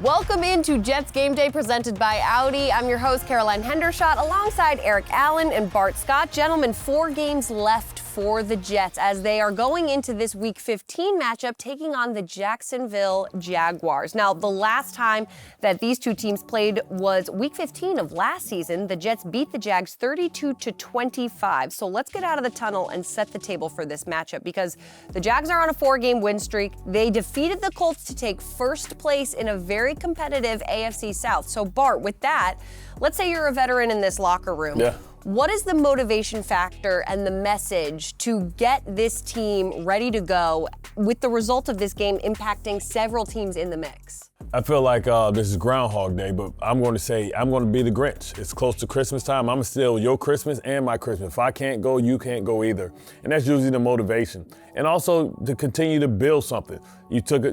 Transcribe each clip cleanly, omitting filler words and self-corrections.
Welcome into Jets Game Day presented by Audi. I'm your host, Caroline Hendershot, alongside Eric Allen and Bart Scott. Gentlemen, 4 games left for the Jets as they are going into this Week 15 matchup taking on the Jacksonville Jaguars. Now, the last time that these two teams played was Week 15 of last season. The Jets beat the Jags 32-25. So let's get out of the tunnel and set the table for this matchup because the Jags are on a 4-game win streak. They defeated the Colts to take first place in a very competitive AFC South. So Bart, with that, let's say you're a veteran in this locker room. Yeah. What is the motivation factor and the message to get this team ready to go with the result of this game impacting several teams in the mix? I feel like this is Groundhog Day, but I'm going to say I'm going to be the Grinch. It's close to Christmas time. I'm going to steal your Christmas and my Christmas. If I can't go, you can't go either. And that's usually the motivation. And also to continue to build something. You took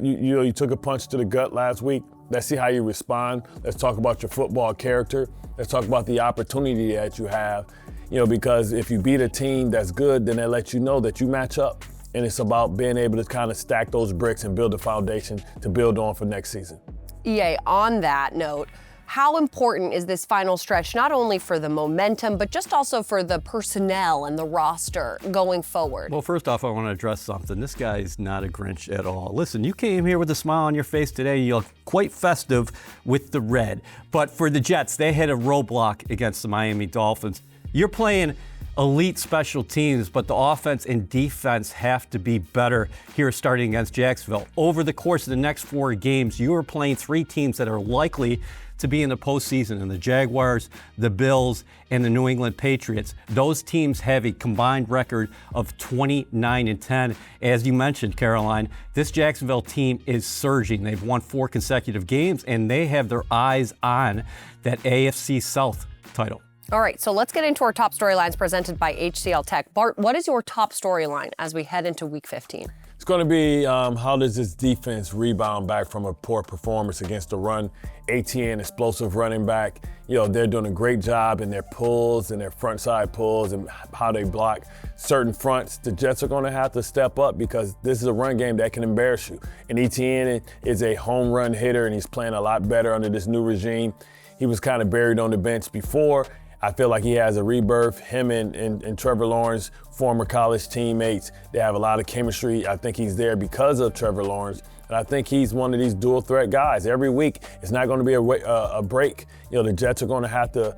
a punch to the gut last week. Let's see how you respond. Let's talk about your football character. Let's talk about the opportunity that you have. Because if you beat a team that's good, then they let you know that you match up. And it's about being able to kind of stack those bricks and build a foundation to build on for next season. EA, on that note, how important is this final stretch, not only for the momentum, but just also for the personnel and the roster going forward? Well, first off, I want to address something. This guy is not a Grinch at all. Listen, you came here with a smile on your face today. You look quite festive with the red. But for the Jets, they hit a roadblock against the Miami Dolphins. You're playing elite special teams, but the offense and defense have to be better here starting against Jacksonville. Over the course of the next 4 games, you are playing 3 teams that are likely to be in the postseason, and the Jaguars, the Bills, and the New England Patriots. Those teams have a combined record of 29-10. As you mentioned, Caroline, this Jacksonville team is surging. They've won 4 consecutive games, and they have their eyes on that AFC South title. All right, so let's get into our top storylines presented by HCL Tech. Bart, what is your top storyline as we head into Week 15? It's going to be how does this defense rebound back from a poor performance against the run. ATN, explosive running back, they're doing a great job in their pulls and their front side pulls and how they block certain fronts. The Jets are going to have to step up because this is a run game that can embarrass you. And ETN is a home run hitter, and he's playing a lot better under this new regime. He was kind of buried on the bench before. I feel like he has a rebirth. Him and Trevor Lawrence, former college teammates, they have a lot of chemistry. I think he's there because of Trevor Lawrence. And I think he's one of these dual threat guys. Every week, it's not going to be a break. The Jets are going to have to,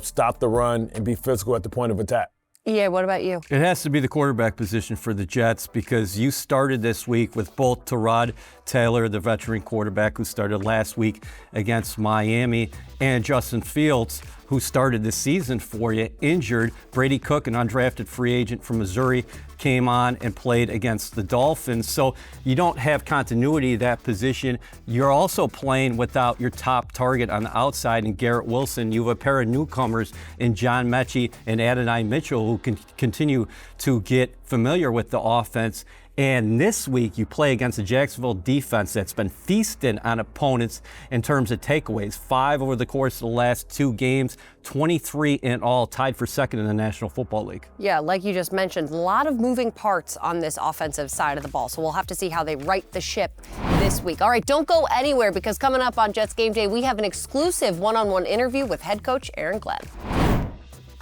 stop the run and be physical at the point of attack. Yeah, what about you? It has to be the quarterback position for the Jets because you started this week with both Tyrod Taylor, the veteran quarterback who started last week against Miami, and Justin Fields, who started this season for you, injured. Brady Cook, an undrafted free agent from Missouri, came on and played against the Dolphins. So you don't have continuity at that position. You're also playing without your top target on the outside in Garrett Wilson. You have a pair of newcomers in John Mechie and Adonai Mitchell who can continue to get familiar with the offense. And this week, you play against a Jacksonville defense that's been feasting on opponents in terms of takeaways. 5 over the course of the last 2 games, 23 in all, tied for second in the National Football League. Yeah, like you just mentioned, a lot of moving parts on this offensive side of the ball. So we'll have to see how they right the ship this week. All right, don't go anywhere because coming up on Jets Game Day, we have an exclusive one-on-one interview with head coach Aaron Glenn.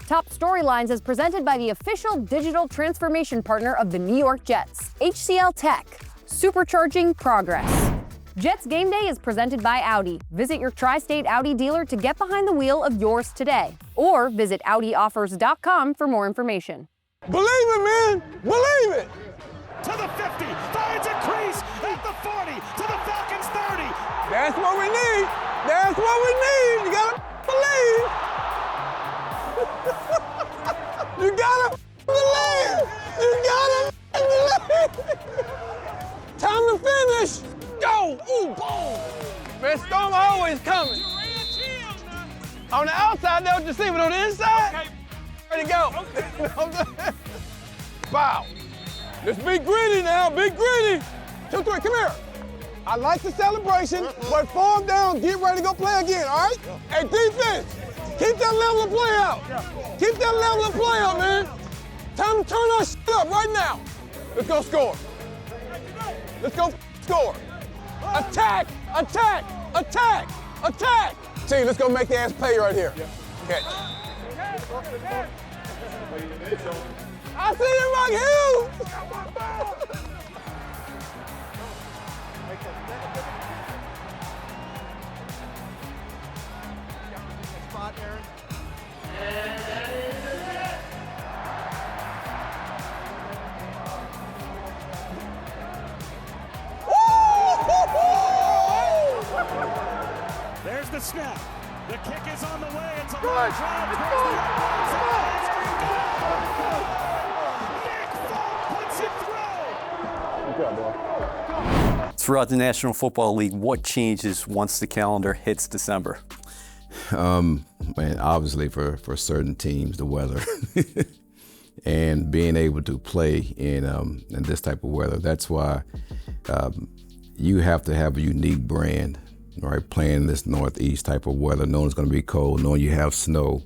Top Storylines is presented by the official digital transformation partner of the New York Jets, HCL Tech, supercharging progress. Jets Game Day is presented by Audi. Visit your tri-state Audi dealer to get behind the wheel of yours today, or visit AudiOffers.com for more information. Believe it, man! Believe it! To the 50, finds a crease at the 40, to the Falcons 30. That's what we need! That's what we need! You gotta believe! You gotta believe! You gotta believe! Time to finish! Go! Ooh, boom! Man, storm always coming. On the outside, they'll just see, but on the inside, ready to go. Okay. You know what I'm saying? Wow. Let's be gritty now, be gritty. 2, 3, come here. I like the celebration, but form down, get ready to go play again, all right? Hey, defense, keep that level of play out. Keep that level of play out, man. Time to turn our up right now. Let's go score. Let's go score. Attack! Attack! Attack! Attack! T, let's go make the ass pay right here. Catch. I see you, Mark Hughes! Spot, Aaron. There's the snap. The kick is on the way. It's a long drive towards the uprights. Nick Folk puts it through. Throughout the National Football League, what changes once the calendar hits December? Man, obviously for certain teams, the weather and being able to play in this type of weather. That's why you have to have a unique brand, right? Playing in this northeast type of weather, knowing it's going to be cold, knowing you have snow,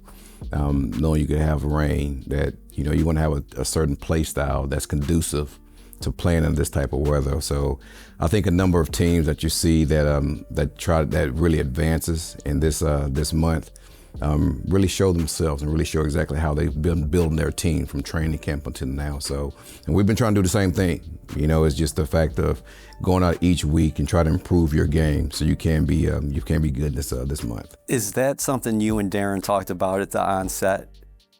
knowing you could have rain. That you want to have a certain play style that's conducive to playing in this type of weather. So I think a number of teams that you see that really advances in this month really show themselves and really show exactly how they've been building their team from training camp until now. So, and we've been trying to do the same thing. It's just the fact of going out each week and try to improve your game so you can be good this month. Is that something you and Darren talked about at the onset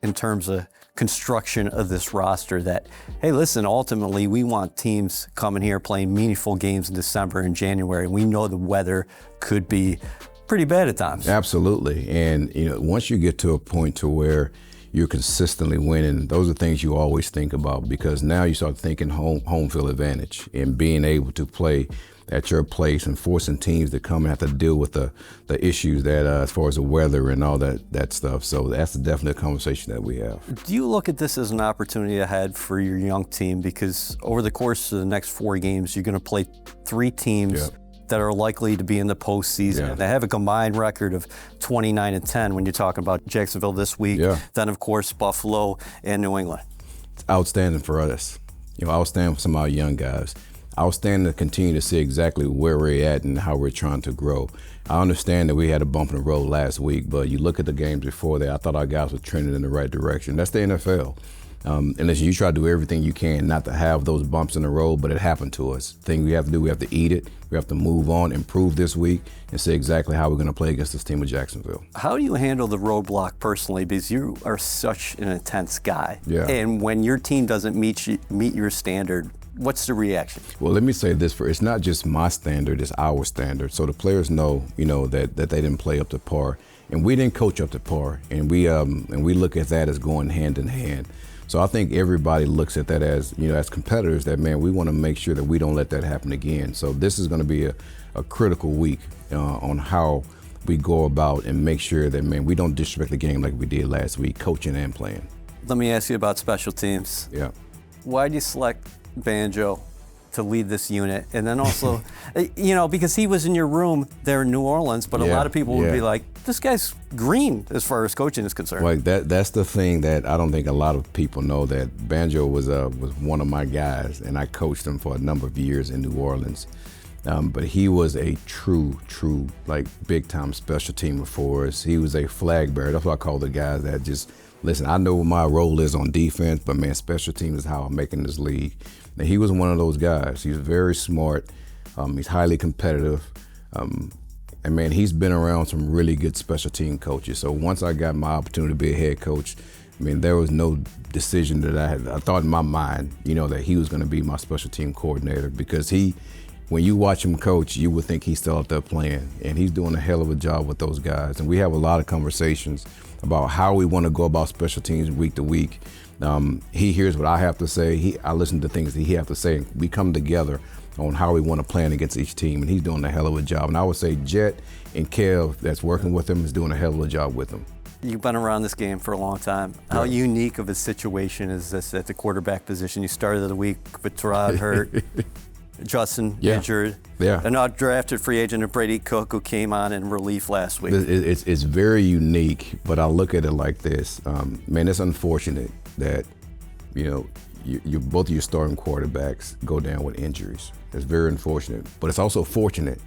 in terms of construction of this roster, that, hey, listen, ultimately we want teams coming here playing meaningful games in December and January. We know the weather could be pretty bad at times. Absolutely. And once you get to a point to where you're consistently winning, those are things you always think about, because now you start thinking home field advantage and being able to play at your place and forcing teams to come and have to deal with the issues that as far as the weather and all that stuff. So that's definitely a conversation that we have. Do you look at this as an opportunity ahead for your young team? Because over the course of the next 4 games, you're going to play 3 teams that are likely to be in the postseason. They have a combined record of 29-10 when you're talking about Jacksonville this week. Then, of course, Buffalo and New England. It's outstanding for us. Outstanding for some of our young guys. Outstanding to continue to see exactly where we're at and how we're trying to grow. I understand that we had a bump in the road last week, but you look at the games before that, I thought our guys were trending in the right direction. That's the NFL. And listen, you try to do everything you can not to have those bumps in the road, but it happened to us. The thing we have to do, we have to eat it. We have to move on, improve this week, and see exactly how we're going to play against this team of Jacksonville. How do you handle the roadblock personally? Because you are such an intense guy. And when your team doesn't meet your standard, what's the reaction? Well, let me say this: it's not just my standard; it's our standard. So the players know, that they didn't play up to par, and we didn't coach up to par, and we look at that as going hand in hand. So I think everybody looks at that as, as competitors, that, man, we want to make sure that we don't let that happen again. So this is going to be a critical week on how we go about and make sure that, man, we don't disrespect the game like we did last week, coaching and playing. Let me ask you about special teams. Why do you select Banjo to lead this unit? And then also, because he was in your room there in New Orleans, but a lot of people would be like, this guy's green as far as coaching is concerned. Well, that's the thing that I don't think a lot of people know, that Banjo was one of my guys, and I coached him for a number of years in New Orleans. But he was a true, big-time special teamer for us. He was a flag bearer. That's what I call the guys that just, listen, I know what my role is on defense, but, man, special teams is how I'm making this league. And he was one of those guys. He's very smart. He's highly competitive. And, man, he's been around some really good special team coaches. So once I got my opportunity to be a head coach, there was no decision that I thought in my mind, that he was going to be my special team coordinator, because when you watch him coach, you would think he's still out there playing, and he's doing a hell of a job with those guys. And we have a lot of conversations about how we want to go about special teams week to week. He hears what I have to say. I listen to things that he has to say. We come together on how we want to plan against each team, and he's doing a hell of a job. And I would say Jet and Kev, that's working with him, is doing a hell of a job with him. You've been around this game for a long time. How unique of a situation is this at the quarterback position? You started the week with Terod hurt, Justin injured, an undrafted free agent, Brady Cook, who came on in relief last week. It's very unique, but I look at it like this. Man, it's unfortunate that, both of your starting quarterbacks go down with injuries. It's very unfortunate, but it's also fortunate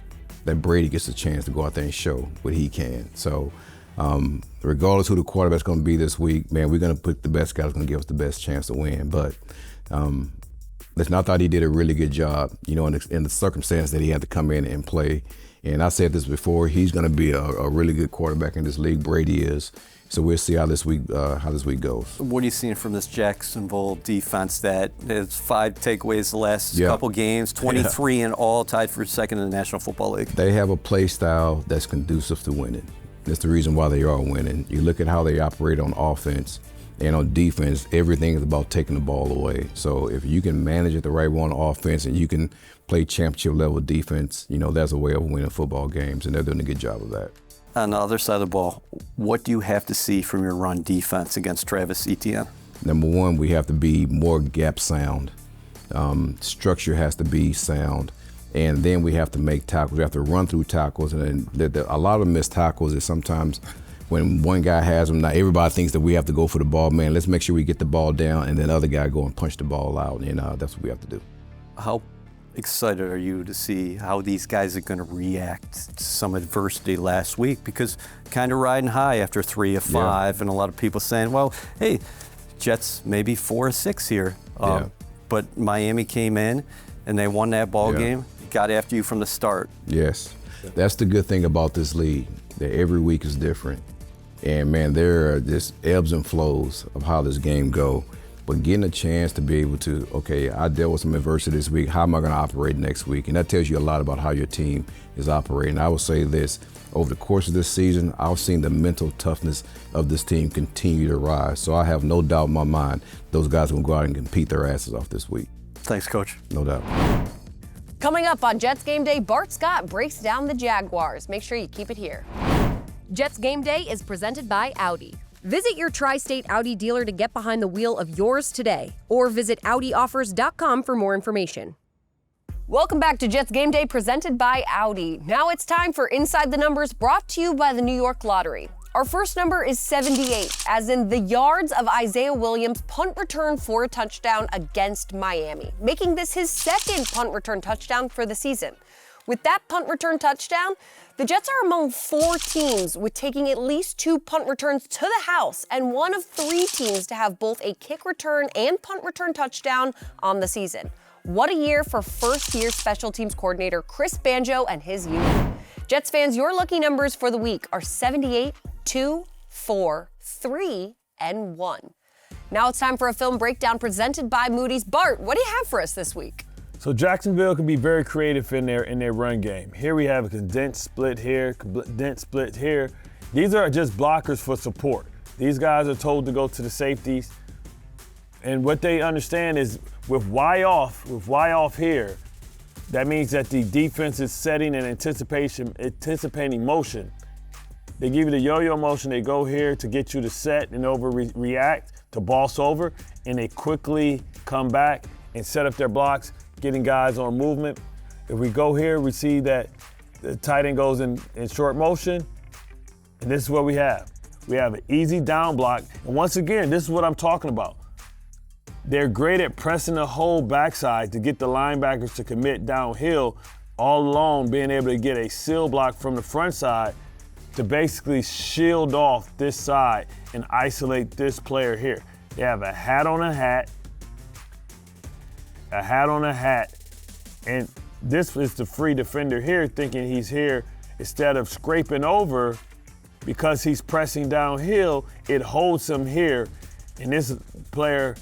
that Brady gets a chance to go out there and show what he can. So regardless who the quarterback's going to be this week, man, we're going to put the best guy who's going to give us the best chance to win. But listen, I thought he did a really good job, you know, in the circumstance that he had to come in and play. And I said this before, he's going to be a really good quarterback in this league. Brady is. So we'll see how this week goes. What are you seeing from this Jacksonville defense that has 5 takeaways the last couple games, 23 in all, tied for second in the National Football League? They have a play style that's conducive to winning. That's the reason why they are winning. You look at how they operate on offense and on defense, everything is about taking the ball away. So if you can manage it the right way on offense and you can play championship level defense, you know, that's a way of winning football games, and they're doing a good job of that. On the other side of the ball, what do you have to see from your run defense against Travis Etienne? Number one, we have to be more gap sound. Structure has to be sound. And then we have to make tackles. We have to run through tackles. And then a lot of missed tackles is sometimes when one guy has them, now everybody thinks that we have to go for the ball. Man, let's make sure we get the ball down, and then the other guy go and punch the ball out. And that's what we have to do. How excited are you to see how these guys are going to react to some adversity last week? Because kind of riding high after 3 of 5, and a lot of people saying, well, hey, Jets maybe 4 of 6 here. But Miami came in and they won that ball game, got after you from the start. Yes, that's the good thing about this league, that every week is different. And man, there are just ebbs and flows of how this game go. But getting a chance to be able to, okay, I dealt with some adversity this week, how am I going to operate next week? And that tells you a lot about how your team is operating. I will say this, over the course of this season, I've seen the mental toughness of this team continue to rise. So I have no doubt in my mind those guys are going to go out and compete their asses off this week. Thanks, Coach. No doubt. Coming up on Jets Game Day, Bart Scott breaks down the Jaguars. Make sure you keep it here. Jets Game Day is presented by Audi. Visit your tri-state Audi dealer to get behind the wheel of yours today, or visit AudiOffers.com for more information. Welcome back to Jets Game Day presented by Audi. Now it's time for Inside the Numbers, brought to you by the New York Lottery. Our first number is 78, as in the yards of Isaiah Williams' punt return for a touchdown against Miami, making this his second punt return touchdown for the season. With that punt return touchdown, the Jets are among 4 teams with taking at least 2 punt returns to the house, and one of 3 teams to have both a kick return and punt return touchdown on the season. What a year for first-year special teams coordinator Chris Banjo and his unit. Jets fans, your lucky numbers for the week are 78, 2, 4, 3, and 1. Now it's time for a film breakdown presented by Moody's. Bart, what do you have for us this week? So Jacksonville can be very creative in their run game. Here we have a condensed split here, condensed split here. These are just blockers for support. These guys are told to go to the safeties. And what they understand is with Y off here, that means that the defense is setting an anticipating motion. They give you the yo-yo motion, they go here to get you to set and overreact, to boss over, and they quickly come back and set up their blocks, getting guys on movement. If we go here, we see that the tight end goes in short motion, and this is what we have. We have an easy down block, and once again, this is what I'm talking about. They're great at pressing the whole backside to get the linebackers to commit downhill, all alone being able to get a seal block from the front side to basically shield off this side and isolate this player here. They have a hat on a hat, and this is the free defender here thinking he's here. Instead of scraping over, because he's pressing downhill, it holds him here, and this player,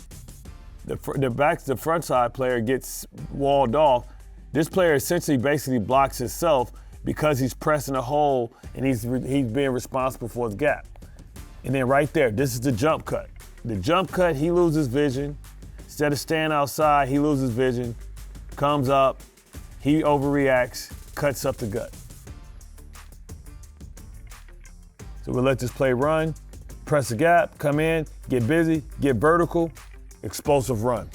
the front side player gets walled off. This player essentially basically blocks himself because he's pressing a hole and he's being responsible for the gap. And then right there, this is the jump cut. The jump cut, he loses vision. Instead of staying outside, he loses vision, comes up, he overreacts, cuts up the gut. So we'll let this play run, press the gap, come in, get busy, get vertical, explosive run.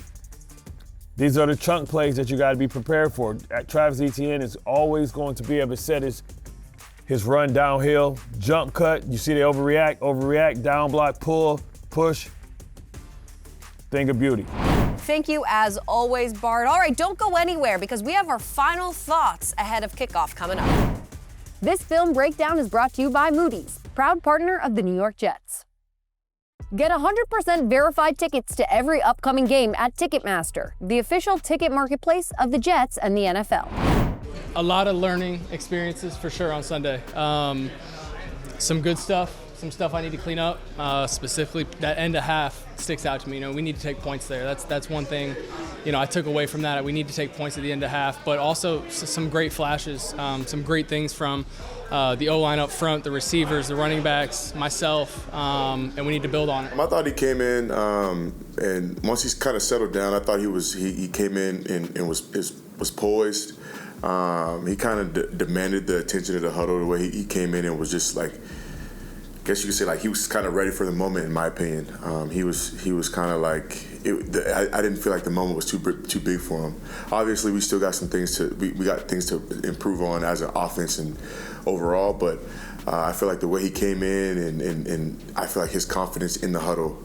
These are the chunk plays that you got to be prepared for. Travis Etienne is always going to be able to set his run downhill, jump cut. You see they overreact, down block, pull, push. Thing of beauty. Thank you as always, Bart. All right, don't go anywhere because we have our final thoughts ahead of kickoff coming up. This film breakdown is brought to you by Moody's, proud partner of the New York Jets. Get 100% verified tickets to every upcoming game at Ticketmaster, the official ticket marketplace of the Jets and the NFL. A lot of learning experiences for sure on Sunday. Some good stuff, some stuff I need to clean up. Specifically, that end of half sticks out to me. We need to take points there. That's one thing, I took away from that. We need to take points at the end of half, but also some great flashes, some great things from the O-line up front, the receivers, the running backs, myself, and we need to build on it. I thought he came in, and once he's kind of settled down, I thought he came in and was poised. He kind of demanded the attention of the huddle. The way he came in and was just like, I guess you could say like he was kind of ready for the moment. In my opinion, he was kind of like I didn't feel like the moment was too big for him. Obviously, we still got some things we got things to improve on as an offense and overall, but I feel like the way he came in and I feel like his confidence in the huddle,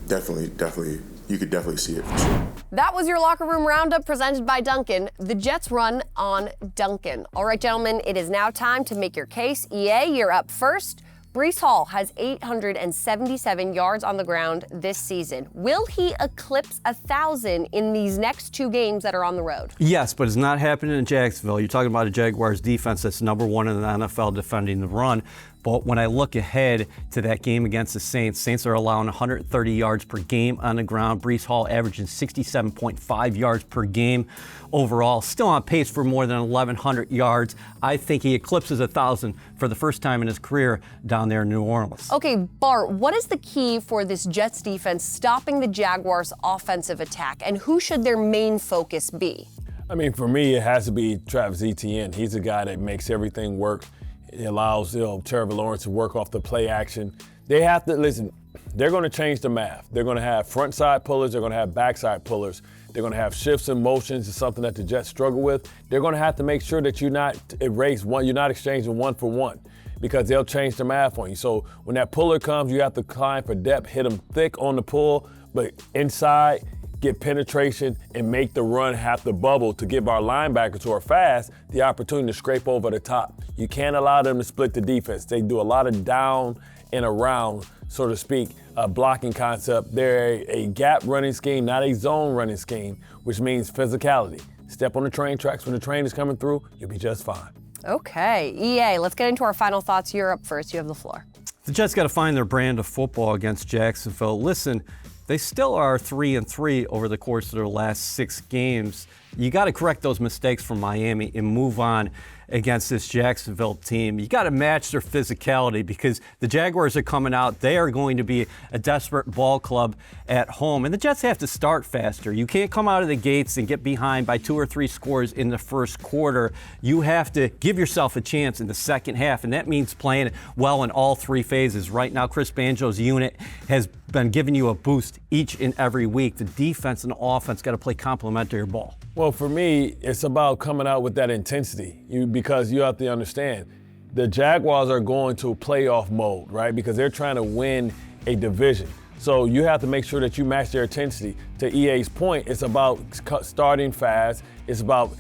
definitely. You could definitely see it for sure. That was your locker room roundup presented by Dunkin'. The Jets run on Dunkin'. All right, gentlemen, it is now time to make your case. EA, you're up first. Breece Hall has 877 yards on the ground this season. Will he eclipse 1,000 in these next 2 games that are on the road? Yes, but it's not happening in Jacksonville. You're talking about a Jaguars defense that's number 1 in the NFL defending the run. But when I look ahead to that game against the Saints are allowing 130 yards per game on the ground. Breece Hall averaging 67.5 yards per game overall. Still on pace for more than 1,100 yards. I think he eclipses 1,000 for the first time in his career down there in New Orleans. Okay, Bart, what is the key for this Jets defense stopping the Jaguars' offensive attack, and who should their main focus be? I mean, for me, it has to be Travis Etienne. He's a guy that makes everything work. It allows Trevor Lawrence to work off the play action. They have to, listen, they're going to change the math. They're going to have front side pullers. They're going to have backside pullers. They're going to have shifts and motions. It's something that the Jets struggle with. They're going to have to make sure that you're not exchanging 1 for 1 because they'll change the math on you. So when that puller comes, you have to climb for depth, hit them thick on the pull, but inside, get penetration and make the run have to bubble to give our linebackers who are fast the opportunity to scrape over the top. You can't allow them to split the defense. They do a lot of down and around, so to speak, blocking concept. They're a gap running scheme, not a zone running scheme, which means physicality. Step on the train tracks when the train is coming through, you'll be just fine. Okay, EA, let's get into our final thoughts. You're up first. You have the floor. The Jets got to find their brand of football against Jacksonville. Listen, they still are 3-3 over the course of their last 6 games. You got to correct those mistakes from Miami and move on against this Jacksonville team. You got to match their physicality because the Jaguars are coming out. They are going to be a desperate ball club at home. And the Jets have to start faster. You can't come out of the gates and get behind by 2 or 3 scores in the first quarter. You have to give yourself a chance in the second half, and that means playing well in all 3 phases. Right now, Chris Banjo's unit has been giving you a boost each and every week. The defense and the offense got to play complementary ball. Well, for me, it's about coming out with that intensity because you have to understand the Jaguars are going to playoff mode, right? Because they're trying to win a division. So you have to make sure that you match their intensity. To EA's point, it's about starting fast. It's about,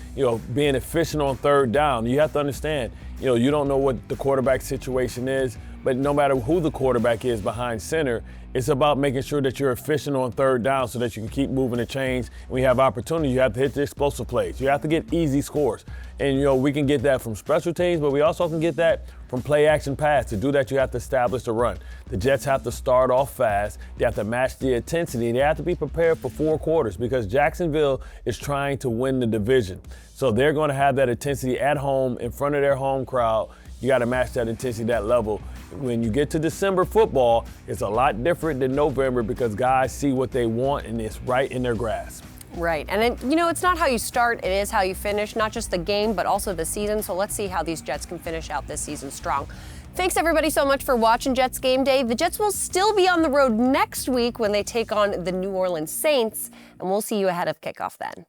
being efficient on third down. You have to understand, you don't know what the quarterback situation is, but no matter who the quarterback is behind center, it's about making sure that you're efficient on third down so that you can keep moving the chains. When you have opportunity, you have to hit the explosive plays. You have to get easy scores. And, we can get that from special teams, but we also can get that from play action pass. To do that, you have to establish the run. The Jets have to start off fast. They have to match the intensity. They have to be prepared for 4 quarters because Jacksonville is trying to win the division. So they're going to have that intensity at home in front of their home crowd. You got to match that intensity, that level. When you get to December football, it's a lot different than November because guys see what they want and it's right in their grasp. Right, and it's not how you start, it is how you finish, not just the game, but also the season. So let's see how these Jets can finish out this season strong. Thanks everybody so much for watching Jets Game Day. The Jets will still be on the road next week when they take on the New Orleans Saints, and we'll see you ahead of kickoff then.